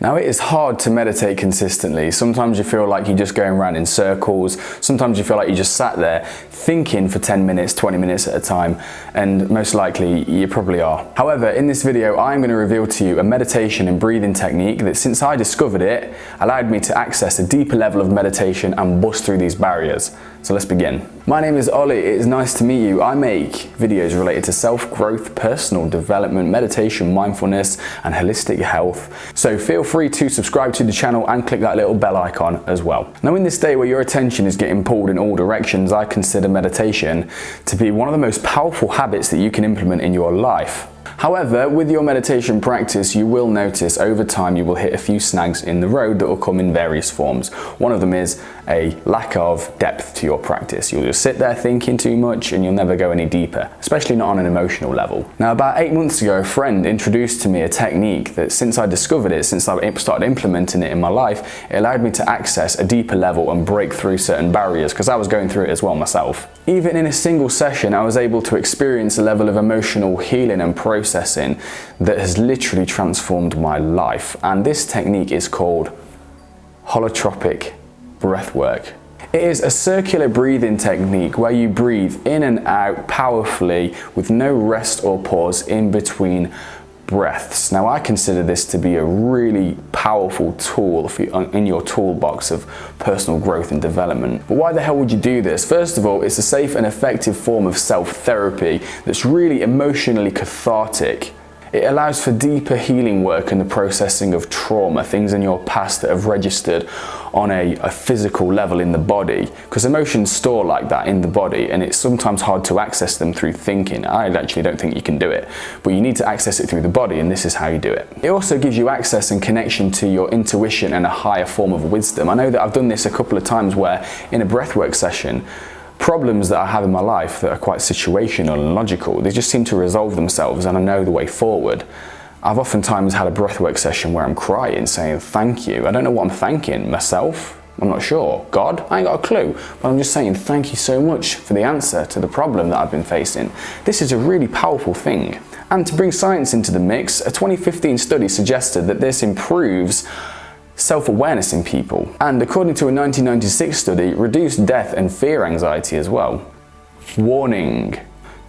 Now, it is hard to meditate consistently. Sometimes you feel like you're just going around in circles. Sometimes you feel like you just sat there thinking for 10 minutes, 20 minutes at a time, and most likely you probably are. However, in this video, I'm going to reveal to you a meditation and breathing technique that, since I discovered it, allowed me to access a deeper level of meditation and bust through these barriers. So let's begin. My name is Ollie. It is nice to meet you. I make videos related to self-growth, personal development, meditation, mindfulness, and holistic health. So feel free to subscribe to the channel and click that little bell icon as well. Now, in this day where your attention is getting pulled in all directions, I consider meditation to be one of the most powerful habits that you can implement in your life. However, with your meditation practice, you will notice over time you will hit a few snags in the road that will come in various forms. One of them is a lack of depth to your practice. You'll just sit there thinking too much and you'll never go any deeper, especially not on an emotional level. Now, about 8 months ago, a friend introduced to me a technique that, since I discovered it, since I started implementing it in my life, it allowed me to access a deeper level and break through certain barriers, because I was going through it as well myself. Even in a single session, I was able to experience a level of emotional healing and processing that has literally transformed my life. And this technique is called holotropic breathwork. It is a circular breathing technique where you breathe in and out powerfully with no rest or pause in between breaths. Now, I consider this to be a really powerful tool in your toolbox of personal growth and development. But why the hell would you do this? First of all, it's a safe and effective form of self-therapy that's really emotionally cathartic. It allows for deeper healing work and the processing of trauma, things in your past that have registered on a physical level in the body, because emotions store like that in the body, and it's sometimes hard to access them through thinking. I actually don't think you can do it, but you need to access it through the body, and this is how you do it. It also gives you access and connection to your intuition and a higher form of wisdom. I know that I've done this a couple of times where in a breathwork session, problems that I have in my life that are quite situational and logical, they just seem to resolve themselves and I know the way forward. I've oftentimes had a breathwork session where I'm crying, saying thank you. I don't know what I'm thanking, myself? I'm not sure. God? I ain't got a clue. But I'm just saying thank you so much for the answer to the problem that I've been facing. This is a really powerful thing. And to bring science into the mix, a 2015 study suggested that this improves self-awareness in people, and according to a 1996 study, reduced death and fear anxiety as well. Warning: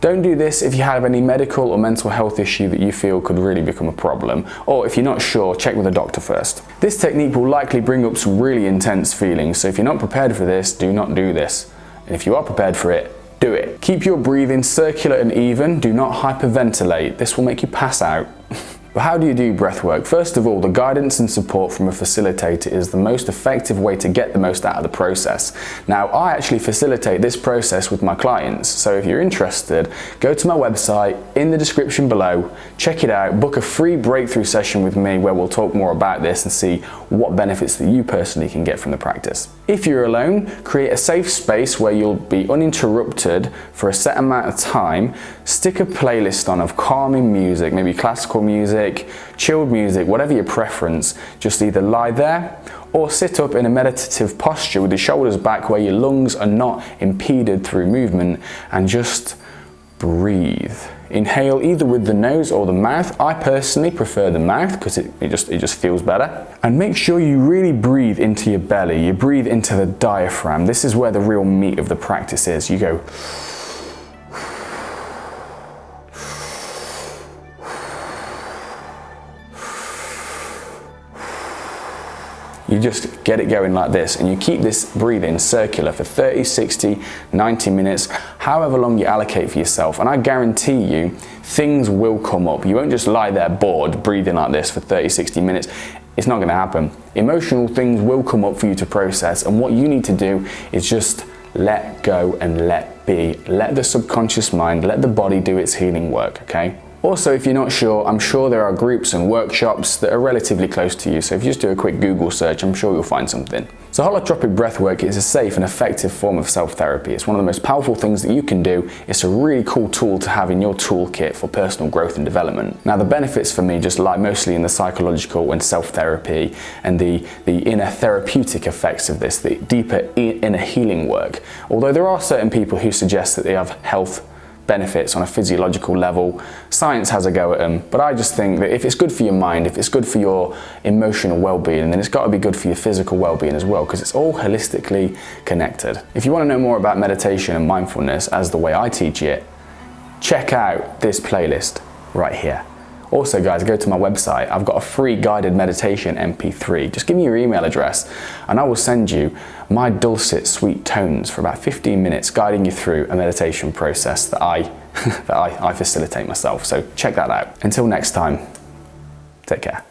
don't do this if you have any medical or mental health issue that you feel could really become a problem, or if you're not sure, check with a doctor first. This technique will likely bring up some really intense feelings, so if you're not prepared for this, do not do this. And if you are prepared for it, do it. Keep your breathing circular and even. Do not hyperventilate. This will make you pass out. But how do you do breathwork? First of all, the guidance and support from a facilitator is the most effective way to get the most out of the process. Now, I actually facilitate this process with my clients, so if you're interested, go to my website in the description below, check it out, book a free breakthrough session with me where we'll talk more about this and see what benefits that you personally can get from the practice. If you're alone, create a safe space where you'll be uninterrupted for a set amount of time. Stick a playlist on of calming music, maybe classical music, chilled music, whatever your preference. Just either lie there or sit up in a meditative posture with your shoulders back where your lungs are not impeded through movement, and just breathe. Inhale either with the nose or the mouth. I personally prefer the mouth because it just feels better. And make sure you really breathe into your belly. You breathe into the diaphragm. This is where the real meat of the practice is. You go you just get it going like this, and you keep this breathing circular for 30, 60, 90 minutes, however long you allocate for yourself. And I guarantee you, things will come up. You won't just lie there bored, breathing like this for 30, 60 minutes. It's not gonna happen. Emotional things will come up for you to process, and what you need to do is just let go and let be. Let the subconscious mind, let the body do its healing work, okay? Also, if you're not sure, I'm sure there are groups and workshops that are relatively close to you, so if you just do a quick Google search, I'm sure you'll find something. So holotropic breathwork is a safe and effective form of self-therapy. It's one of the most powerful things that you can do. It's a really cool tool to have in your toolkit for personal growth and development. Now, the benefits for me just lie mostly in the psychological and self-therapy and the inner therapeutic effects of this, the deeper inner healing work. Although there are certain people who suggest that they have health benefits on a physiological level. Science has a go at them, but I just think that if it's good for your mind, if it's good for your emotional well-being, then it's got to be good for your physical well-being as well, because it's all holistically connected. If you want to know more about meditation and mindfulness as the way I teach it, check out this playlist right here. Also guys, go to my website. I've got a free guided meditation MP3. Just give me your email address and I will send you my dulcet sweet tones for about 15 minutes, guiding you through a meditation process that I facilitate myself. So check that out. Until next time, take care.